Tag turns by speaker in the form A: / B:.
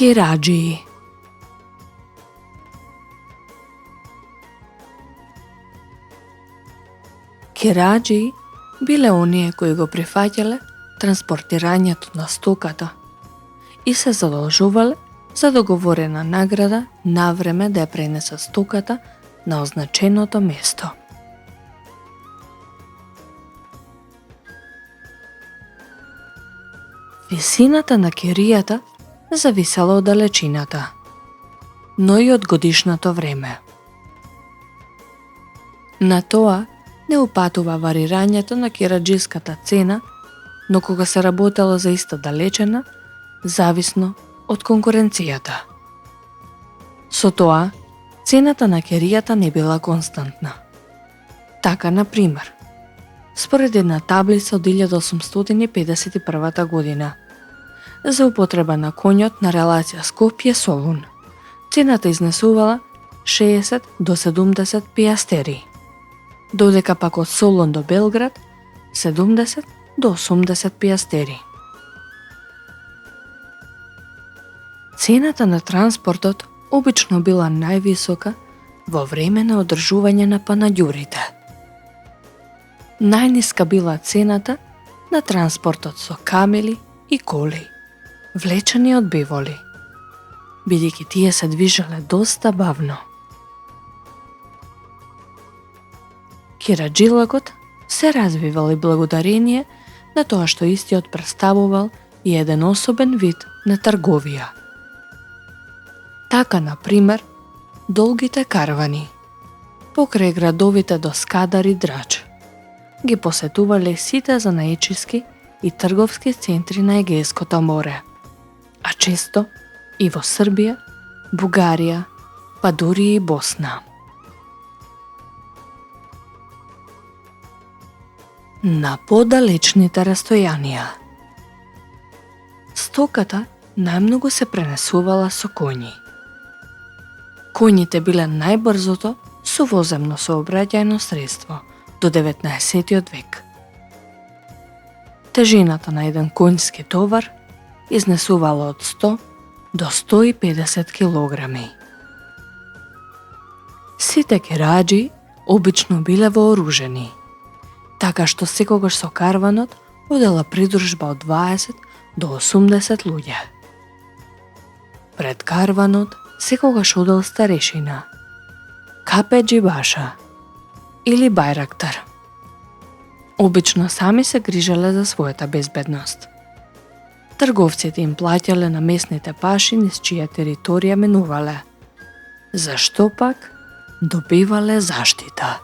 A: Кираџии. Кираџии биле оние кои го прифаќале транспортирањето на стоката и се задолжувале за договорена награда навреме да ја пренесат стоката на означеното место. Висината на киријата зависела од далечината, но и од годишното време. На тоа не упатува варирањето на кираџиската цена, но кога се работело за иста далечина, зависно од конкуренцијата. Со тоа, цената на киријата не била константна. Така, на пример, според една таблица од 1851 година, за употреба на коњот на релација Скопје-Солун, цената изнесувала 60 до 70 пијастери, додека пак од Солун до Белград 70 до 80 пијастери. Цената на транспортот обично била највисока во време на одржување на панаѓурите. Најниска била цената на транспортот со камели и коли, влечени од биволи, бидејќи тие се движеле доста бавно. Кираджилакот се развивал и благодарение на тоа што истиот представувал и еден особен вид на трговија. Така, на пример, долгите карвани покрај градовите до Скадар и Драч ги посетувале сите занаечиски и трговски центри на Егејското море, а често и во Србија, Бугарија, па дури и Босна. На подалечните растојанија стоката најмногу се пренесувала со коњи. Коњите биле најбрзото сувоземно сообраќајно средство до 19 век. Тежината на еден коњски товар изнесувала од 100 до 150 килограми. Сите кираџии обично биле вооружени, така што секогаш со карванот одела придружба од 20 до 80 луѓе. Пред карванот секогаш одел старешина, капеџи баша или бајрактар. Обично сами се грижеле за својата безбедност. Трговците им плаќале на местните паши низ чија територија менувале, зашто пак добивале заштита.